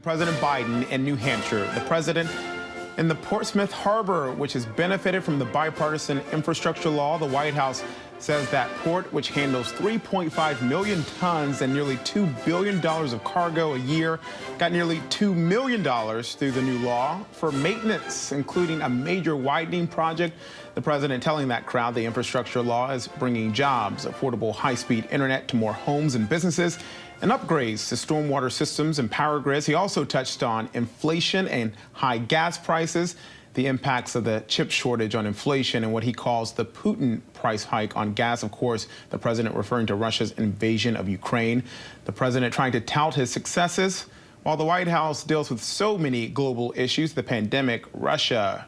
President Biden in New Hampshire. The president in the Portsmouth harbor, which has benefited from the bipartisan infrastructure law. The White House says that port, which handles 3.5 million tons and nearly $2 billion of cargo a year, got nearly $2 million through the new law for maintenance, including a major widening project. The president telling that crowd the infrastructure law is bringing jobs, affordable high-speed internet to more homes and businesses, and upgrades to stormwater systems and power grids. He also touched on inflation and high gas prices, the impacts of the chip shortage on inflation, and what he calls the Putin price hike on gas. Of course, the president referring to Russia's invasion of Ukraine. The president trying to tout his successes while the White House deals with so many global issues, the pandemic, Russia,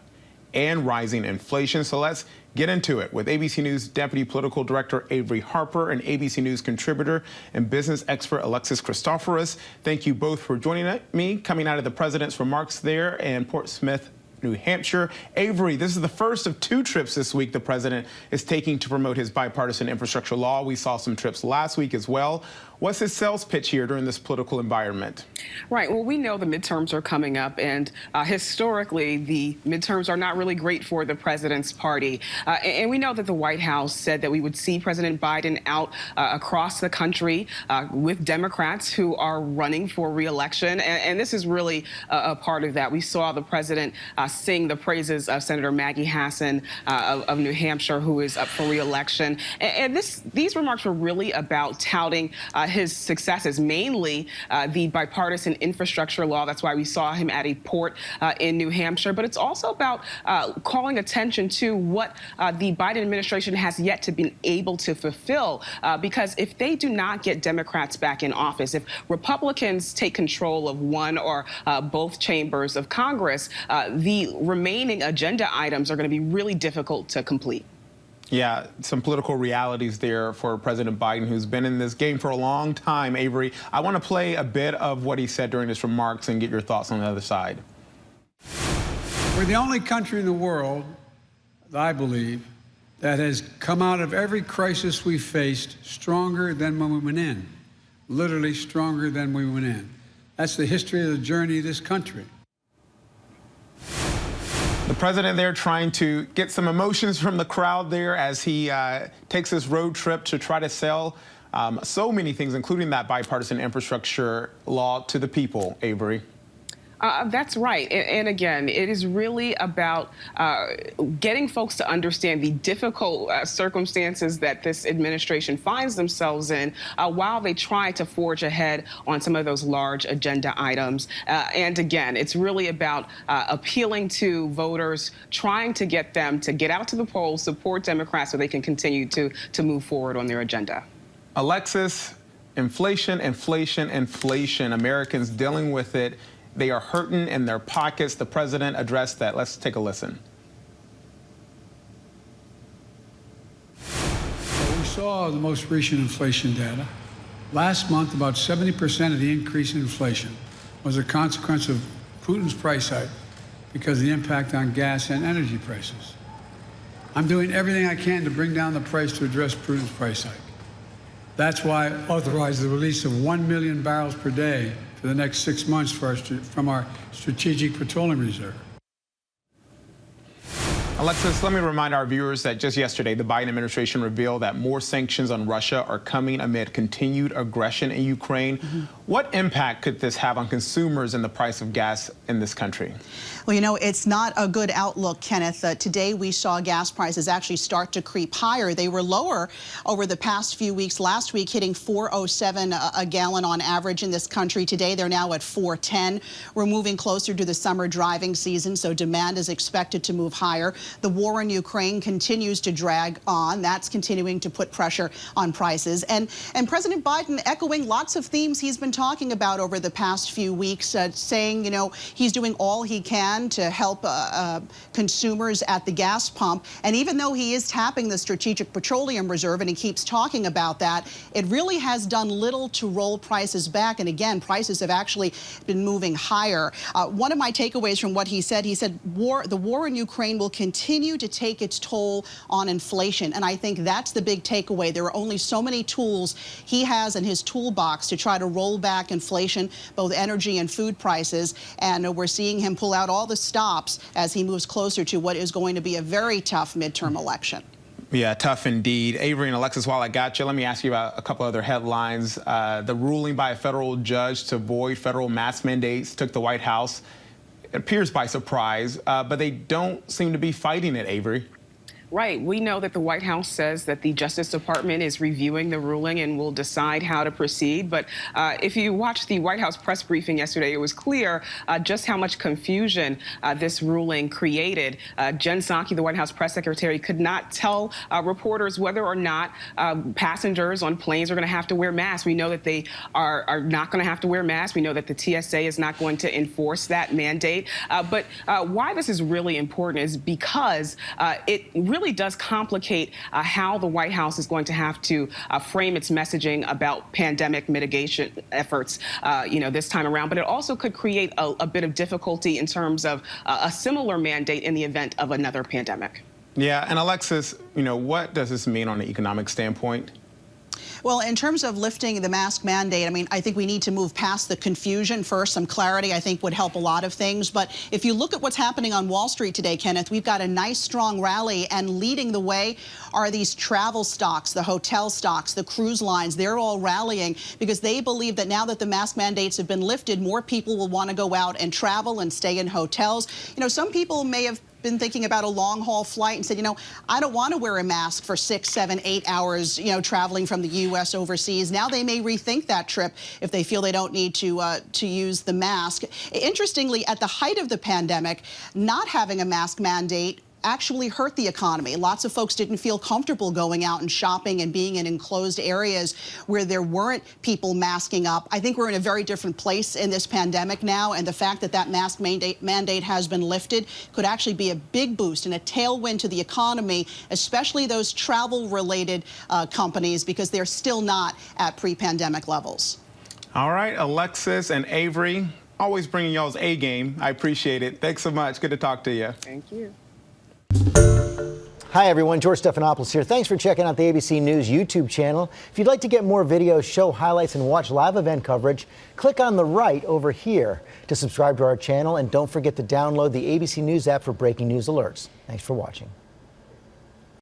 and rising inflation. So let's get into it with ABC News Deputy Political Director Avery Harper and ABC News contributor and business expert Alexis Christoforous. Thank you both for joining me, coming out of the president's remarks there in Portsmouth, New Hampshire. Avery, this is the first of two trips this week the president is taking to promote his bipartisan infrastructure law. We saw some trips last week as well. What's his sales pitch here during this political environment? Right. Well, we know the midterms are coming up, and historically, the midterms are not really great for the president's party. And we know that the White House said that we would see President Biden out across the country with Democrats who are running for re-election. And this is really a part of that. We saw the president sing the praises of Senator Maggie Hassan of New Hampshire, who is up for re-election. And these remarks were really about touting his successes, mainly the bipartisan infrastructure law. That's why we saw him at a port in New Hampshire. But it's also about calling attention to what the Biden administration has yet to be able to fulfill. Because if they do not get Democrats back in office, if Republicans take control of one or both chambers of Congress, the remaining agenda items are going to be really difficult to complete. Yeah, some political realities there for President Biden, who's been in this game for a long time. Avery, I want to play a bit of what he said during his remarks and get your thoughts on the other side. We're the only country in the world, I believe, that has come out of every crisis we faced stronger than when we went in. Literally stronger than we went in. That's the history of the journey of this country. The president there trying to get some emotions from the crowd there as he takes this road trip to try to sell so many things, including that bipartisan infrastructure law, to the people, Avery. That's right. And again, it is really about getting folks to understand the difficult circumstances that this administration finds themselves in while they try to forge ahead on some of those large agenda items. And again, it's really about appealing to voters, trying to get them to get out to the polls, support Democrats so they can continue to move forward on their agenda. Alexis, inflation, inflation, inflation. Americans dealing with it. They are hurting in their pockets. The president addressed that. Let's take a listen. We saw the most recent inflation data. Last month, about 70% of the increase in inflation was a consequence of Putin's price hike because of the impact on gas and energy prices. I'm doing everything I can to bring down the price to address Putin's price hike. That's why I authorized the release of 1 million barrels per day for the next 6 months from our Strategic Petroleum Reserve. Alexis, let me remind our viewers that just yesterday, the Biden administration revealed that more sanctions on Russia are coming amid continued aggression in Ukraine. What impact could this have on consumers and the price of gas in this country? Well, you know, it's not a good outlook, Kenneth. Today we saw gas prices actually start to creep higher. They were lower over the past few weeks. Last week hitting $4.07 a gallon on average in this country. Today they're now at $4.10. We're moving closer to the summer driving season, so demand is expected to move higher. The war in Ukraine continues to drag on. That's continuing to put pressure on prices. And President Biden echoing lots of themes he's been talking about over the past few weeks, saying, you know, he's doing all he can to help consumers at the gas pump. And even though he is tapping the Strategic Petroleum Reserve and he keeps talking about that, it really has done little to roll prices back. And again, prices have actually been moving higher. One of my takeaways from what he said the war in Ukraine will continue to take its toll on inflation. And I think that's the big takeaway. There are only so many tools he has in his toolbox to try to roll back back inflation, both energy and food prices. And we're seeing him pull out all the stops as he moves closer to what is going to be a very tough midterm election. Yeah, tough indeed. Avery and Alexis, while I got you, let me ask you about a couple other headlines. The ruling by a federal judge to void federal mask mandates took the White House, it appears, by surprise, but they don't seem to be fighting it, Avery. Right. We know that the White House says that the Justice Department is reviewing the ruling and will decide how to proceed. But if you watched the White House press briefing yesterday, it was clear just how much confusion this ruling created. Jen Psaki, the White House press secretary, could not tell reporters whether or not passengers on planes are going to have to wear masks. We know that they are not going to have to wear masks. We know that the TSA is not going to enforce that mandate. But why this is really important is because it really does complicate how the White House is going to have to frame its messaging about pandemic mitigation efforts, this time around. But it also could create a bit of difficulty in terms of a similar mandate in the event of another pandemic. Yeah, and Alexis, what does this mean on an economic standpoint? Well, in terms of lifting the mask mandate, I think we need to move past the confusion first. Some clarity, I think, would help a lot of things. But if you look at what's happening on Wall Street today, Kenneth, we've got a nice, strong rally. And leading the way are these travel stocks, the hotel stocks, the cruise lines. They're all rallying because they believe that now that the mask mandates have been lifted, more people will want to go out and travel and stay in hotels. Some people may have been thinking about a long-haul flight and said, I don't want to wear a mask for 6, 7, 8 hours, traveling from the U.S. overseas. Now they may rethink that trip if they feel they don't need to use the mask. Interestingly, at the height of the pandemic, not having a mask mandate actually hurt the economy. Lots of folks didn't feel comfortable going out and shopping and being in enclosed areas where there weren't people masking up. I think we're in a very different place in this pandemic now, and the fact that that mask mandate has been lifted could actually be a big boost and a tailwind to the economy, especially those travel-related companies, because they're still not at pre-pandemic levels. All right, Alexis and Avery, always bringing y'all's A game. I appreciate it. Thanks so much. Good to talk to you. Thank you. Hi, everyone. George Stephanopoulos here. Thanks for checking out the ABC News YouTube channel. If you'd like to get more videos, show highlights, and watch live event coverage, click on the right over here to subscribe to our channel. And don't forget to download the ABC News app for breaking news alerts. Thanks for watching.